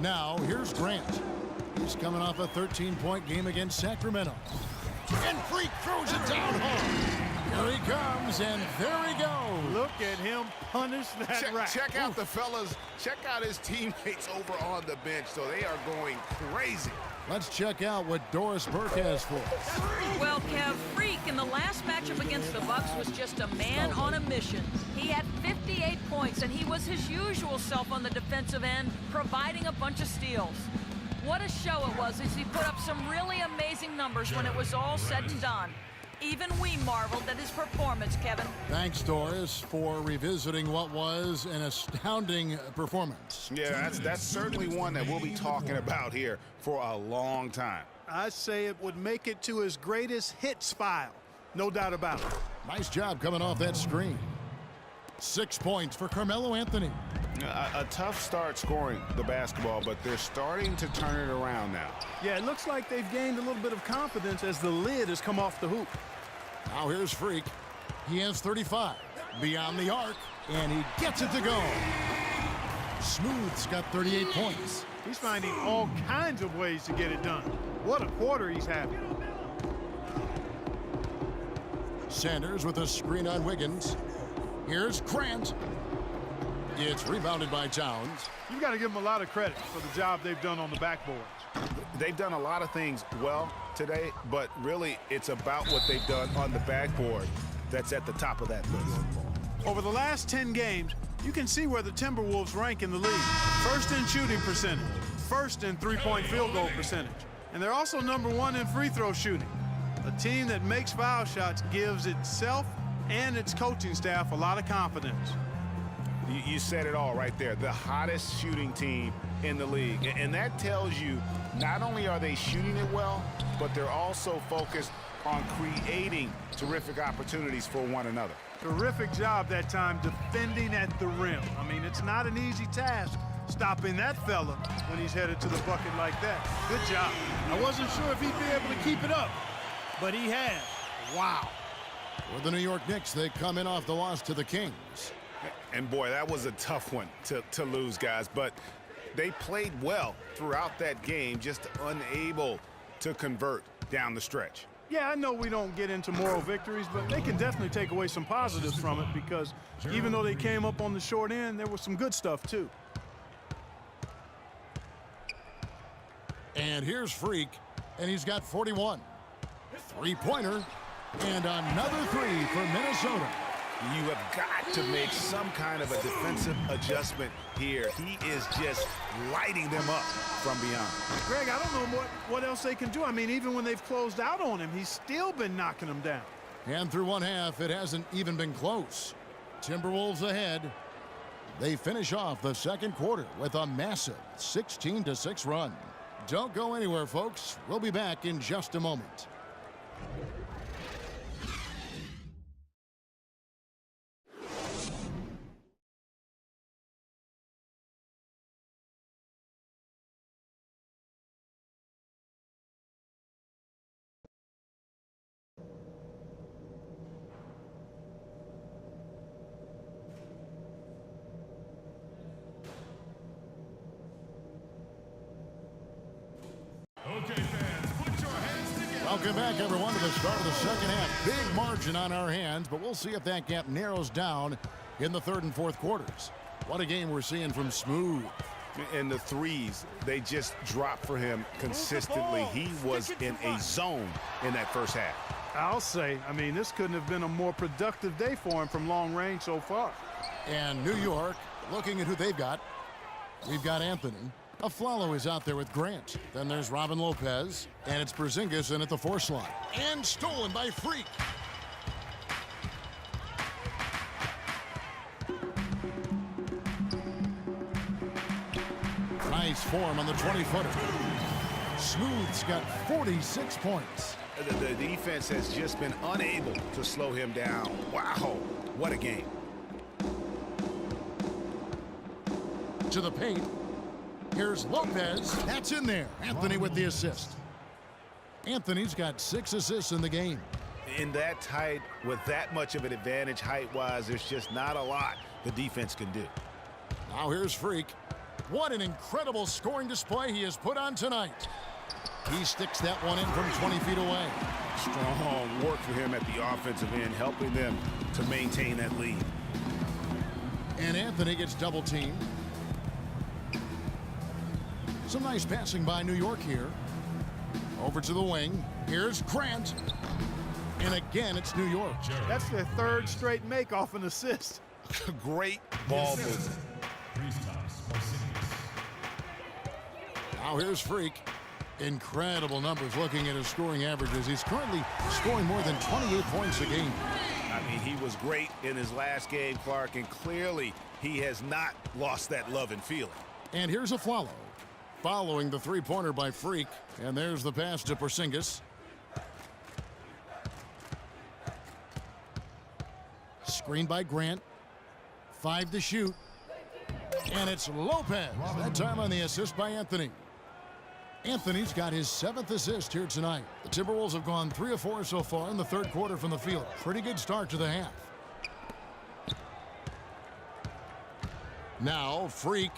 Now, here's Grant. He's coming off a 13-point game against Sacramento. And Freak throws it down hard. Here he comes, and there he goes. Look at him punish that rack. Check out the fellas. Check out his teammates over on the bench. So they are going crazy. Let's check out what Doris Burke has for us. Well, Kev, Freak in the last matchup against the Bucks was just a man on a mission. He had 58 points, and he was his usual self on the defensive end, providing a bunch of steals. What a show it was as he put up some really amazing numbers when it was all said and done. Even we marveled at his performance, Kevin. Thanks, Doris, for revisiting what was an astounding performance. Yeah, that's certainly one that we'll be talking about here for a long time. I say it would make it to his greatest hits file. No doubt about it. Nice job coming off that screen. 6 points for Carmelo Anthony. A tough start scoring the basketball, but they're starting to turn it around now. Yeah, it looks like they've gained a little bit of confidence as the lid has come off the hoop. Now here's Freak. He has 35. Beyond the arc, and he gets it to go. Smooth's got 38 points. He's finding all kinds of ways to get it done. What a quarter he's having. Sanders with a screen on Wiggins. Here's Grant. It's rebounded by Towns. You've got to give them a lot of credit for the job they've done on the backboards. They've done a lot of things well today, but really it's about what they've done on the backboard that's at the top of that list. Over the last 10 games, you can see where the Timberwolves rank in the league. First in shooting percentage, first in three-point field goal percentage, and they're also #1 in free throw shooting. A team that makes foul shots gives itself and its coaching staff a lot of confidence. You said it all right there. The hottest shooting team in the league. And that tells you not only are they shooting it well, but they're also focused on creating terrific opportunities for one another. Terrific job that time defending at the rim. I mean, it's not an easy task stopping that fella when he's headed to the bucket like that. Good job. I wasn't sure if he'd be able to keep it up, but he has. Wow. For the New York Knicks, they come in off the loss to the Kings. And boy, that was a tough one to lose, guys. But they played well throughout that game, just unable to convert down the stretch. Yeah, I know we don't get into moral victories, but they can definitely take away some positives from it because even though they came up on the short end, there was some good stuff too. And here's Freak, and he's got 41. Three-pointer, and another three for Minnesota. You have got to make some kind of a defensive adjustment here. He is just lighting them up from beyond. Greg, I don't know what else they can do. I mean, even when they've closed out on him, he's still been knocking them down. And through one half, it hasn't even been close. Timberwolves ahead. They finish off the second quarter with a massive 16-6 run. Don't go anywhere, folks. We'll be back in just a moment. Welcome back, everyone, to the start of the second half. Big margin on our hands, but we'll see if that gap narrows down in the third and fourth quarters. What a game we're seeing from Smooth. And the threes, they just dropped for him consistently. He was in a zone in that first half. I'll say, I mean, this couldn't have been a more productive day for him from long range so far. And New York, looking at who they've got. We've got Anthony. Aflalo is out there with Grant. Then there's Robin Lopez. And it's Porzingis in at the 4 slot. And stolen by Freak. Nice form on the 20-footer. Smooth's got 46 points. The defense has just been unable to slow him down. Wow, what a game. To the paint. Here's Lopez. That's in there. Anthony with the assist. Anthony's got 6 assists in the game. In that tight, with that much of an advantage height-wise, there's just not a lot the defense can do. Now here's Freak. What an incredible scoring display he has put on tonight. He sticks that one in from 20 feet away. Strong work for him at the offensive end, helping them to maintain that lead. And Anthony gets double teamed. Some nice passing by New York here. Over to the wing. Here's Grant. And again, it's New York. That's their third straight make off an assist. Great ball movement. Now here's Freak. Incredible numbers looking at his scoring averages. He's currently scoring more than 28 points a game. I mean, he was great in his last game, Clark, and clearly he has not lost that love and feeling. And here's a follow. Following the three-pointer by Freak. And there's the pass to Porzingis. Screen by Grant. 5 to shoot. And it's Lopez. That time on the assist by Anthony. Anthony's got his 7th assist here tonight. The Timberwolves have gone 3 of 4 so far in the third quarter from the field. Pretty good start to the half. Now, Freak.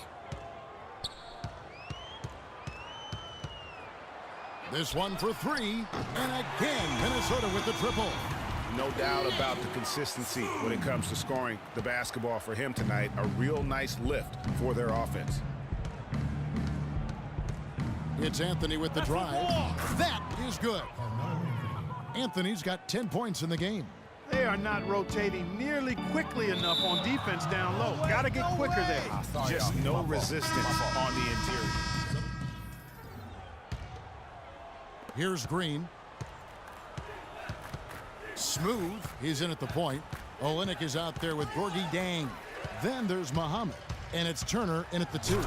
This one for 3. And again, Minnesota with the triple. No doubt about the consistency when it comes to scoring the basketball for him tonight. A real nice lift for their offense. It's Anthony with the drive. That is good. Anthony's got 10 points in the game. They are not rotating nearly quickly enough on defense down low. Got to get quicker there. Just no resistance on the interior. Here's Green. Smooth. He's in at the point. Olynyk is out there with Gorgie Dang. Then there's Muhammad. And it's Turner in at the 2.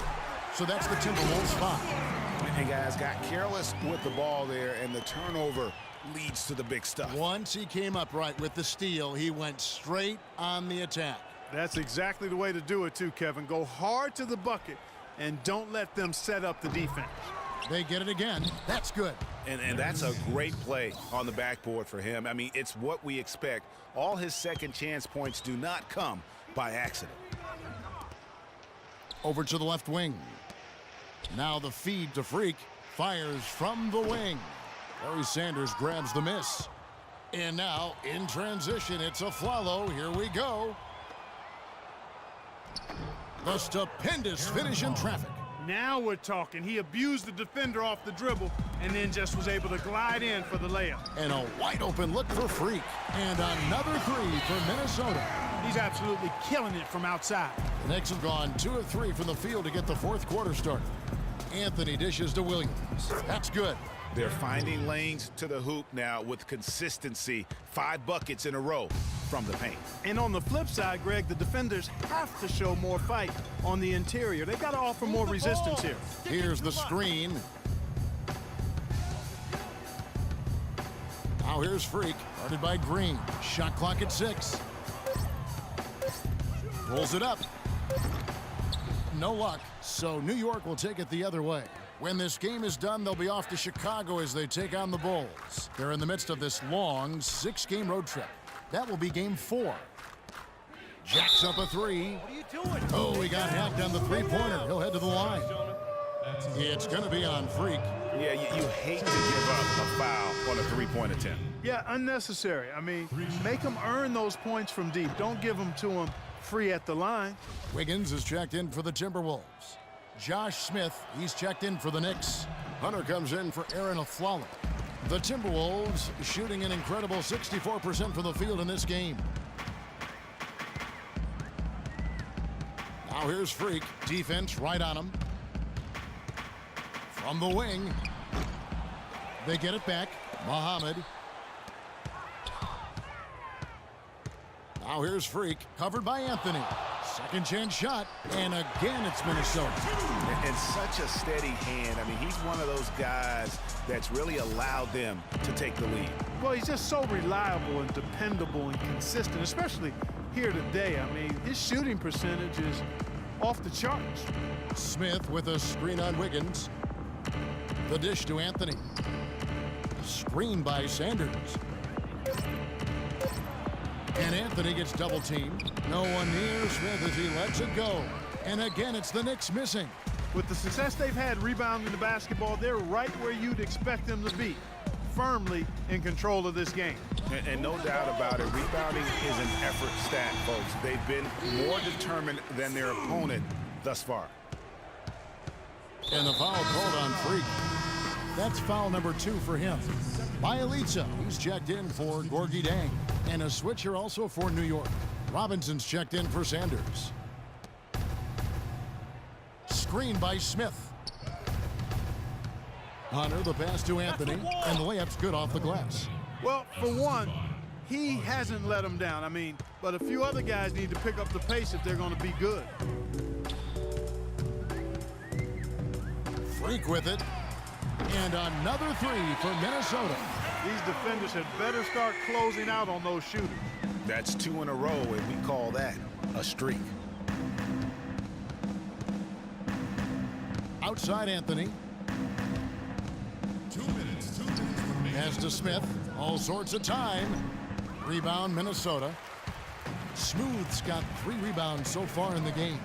So that's the Timberwolves 5. And guys got careless with the ball there, and the turnover leads to the big stuff. Once he came up right with the steal, he went straight on the attack. That's exactly the way to do it too, Kevin. Go hard to the bucket and don't let them set up the defense. They get it again. That's good. And that's a great play on the backboard for him. I mean, it's what we expect. All his second chance points do not come by accident. Over to the left wing. Now the feed to Freak. Fires from the wing. Barry Sanders grabs the miss. And now, in transition, it's a Flalo. Here we go. The stupendous finish in traffic. Now we're talking. He abused the defender off the dribble and then just was able to glide in for the layup. And a wide-open look for Freak. And another 3 for Minnesota. He's absolutely killing it from outside. The Knicks have gone 2 of 3 from the field to get the fourth quarter started. Anthony dishes to Williams. That's good. They're finding lanes to the hoop now with consistency. 5 buckets in a row from the paint. And on the flip side, Greg, the defenders have to show more fight on the interior. They've got to offer more resistance here. Here's the screen. Now here's Freak, guarded by Green. Shot clock at 6. Pulls it up. No luck, so New York will take it the other way. When this game is done, they'll be off to Chicago as they take on the Bulls. They're in the midst of this long 6-game road trip. That will be game 4. Jacks up a 3. What are you doing? Oh, he got hacked on the three-pointer. He'll head to the line. It's going to be on Freak. Yeah, you hate to give up a foul on a three-point attempt. Yeah, unnecessary. I mean, make them earn those points from deep. Don't give them to them free at the line. Wiggins is checked in for the Timberwolves. Josh Smith, he's checked in for the Knicks. Hunter comes in for Aaron Aflalo. The Timberwolves shooting an incredible 64% from the field in this game. Now here's Freak. Defense right on him. From the wing. They get it back. Muhammad. Now here's Freak. Covered by Anthony. Second chance shot. And again, it's Minnesota. And such a steady hand. I mean, he's one of those guys that's really allowed them to take the lead. Well, he's just so reliable and dependable and consistent, especially here today. I mean, his shooting percentage is off the charts. Smith with a screen on Wiggins. The dish to Anthony. Screen by Sanders. And Anthony gets double teamed. No one near Smith as he lets it go. And again, it's the Knicks missing. With the success they've had rebounding the basketball, they're right where you'd expect them to be, firmly in control of this game. And no doubt about it, rebounding is an effort stat, folks. They've been more determined than their opponent thus far. And the foul called on Freak. That's foul number 2 for him. Bielitsa, he's checked in for Gorgie Dang. And a switcher also for New York. Robinson's checked in for Sanders. Screen by Smith. Hunter, the pass to Anthony, and the layup's good off the glass. Well, for one, he hasn't let them down. I mean, but a few other guys need to pick up the pace if they're going to be good. Freak with it. And another 3 for Minnesota. These defenders had better start closing out on those shooters. That's 2 in a row, and we call that a streak. Outside Anthony. 2 minutes. Pass to Smith. All sorts of time. Rebound Minnesota. Smooth's got 3 rebounds so far in the game.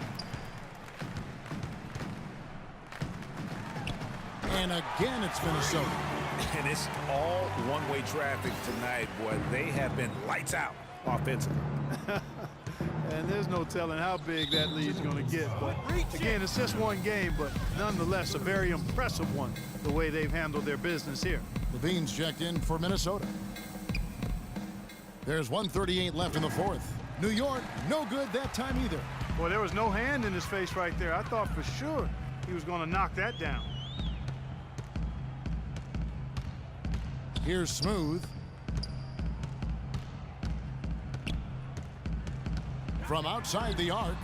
And again, it's Minnesota. And it's all one-way traffic tonight, boy. They have been lights out offensively. And there's no telling how big that lead's going to get. But again, it's just one game, but nonetheless a very impressive one, the way they've handled their business here. Levine's checked in for Minnesota. There's 1:38 left in the 4th. New York, no good that time either. Boy, there was no hand in his face right there. I thought for sure he was going to knock that down. Here's Smooth. From outside the arc.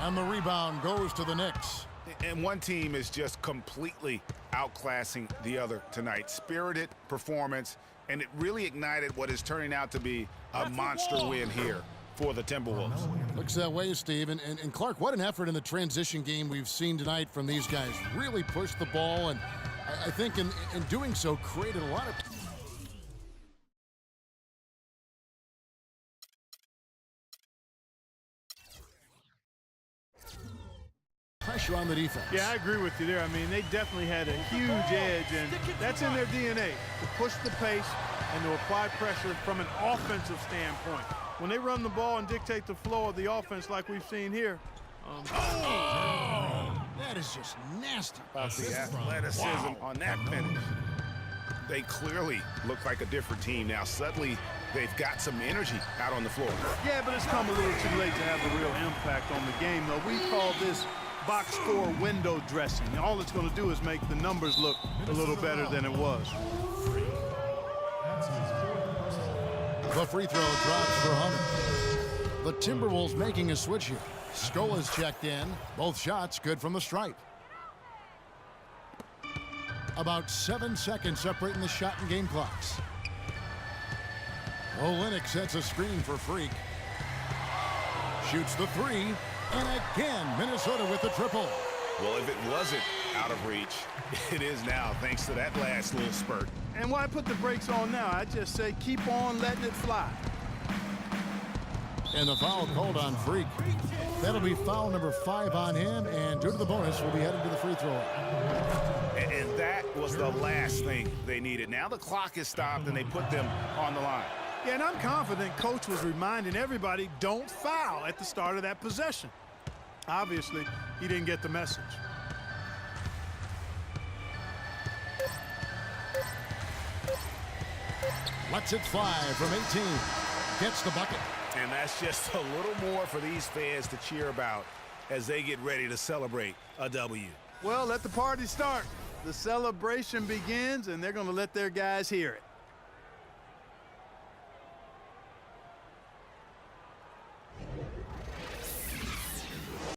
And the rebound goes to the Knicks. And one team is just completely outclassing the other tonight. Spirited performance, and it really ignited what is turning out to be a monster win here for the Timberwolves. Looks that way, Steve. And Clark, what an effort in the transition game we've seen tonight from these guys. Really pushed the ball, and I think in doing so created a lot of pressure on the defense. Yeah, I agree with you there. I mean, they definitely had a huge edge, and that's in their DNA, to push the pace and to apply pressure from an offensive standpoint. When they run the ball and dictate the flow of the offense like we've seen here. That is just nasty. About the athleticism on that finish. They clearly look like a different team now. Suddenly, they've got some energy out on the floor. Yeah, but it's come a little too late to have a real impact on the game, though. We call this box score window dressing. All it's going to do is make the numbers look a little better than it was. The free throw drops for Hunter. The Timberwolves making a switch here. Skola's checked in. Both shots good from the stripe. About 7 seconds separating the shot and game clocks. Olynyk sets a screen for Freak. Shoots the 3. And again, Minnesota with the triple. Well, if it wasn't out of reach, it is now, thanks to that last little spurt. And why put the brakes on now? I just say keep on letting it fly. And the foul called on Freak. That'll be foul number 5 on him, and due to the bonus, will be headed to the free throw line. And that was the last thing they needed. Now the clock is stopped, and they put them on the line. Yeah, and I'm confident Coach was reminding everybody, don't foul at the start of that possession. Obviously, he didn't get the message. Lets it fly from 18. Gets the bucket. And that's just a little more for these fans to cheer about as they get ready to celebrate a W. Well, let the party start. The celebration begins, and they're going to let their guys hear it.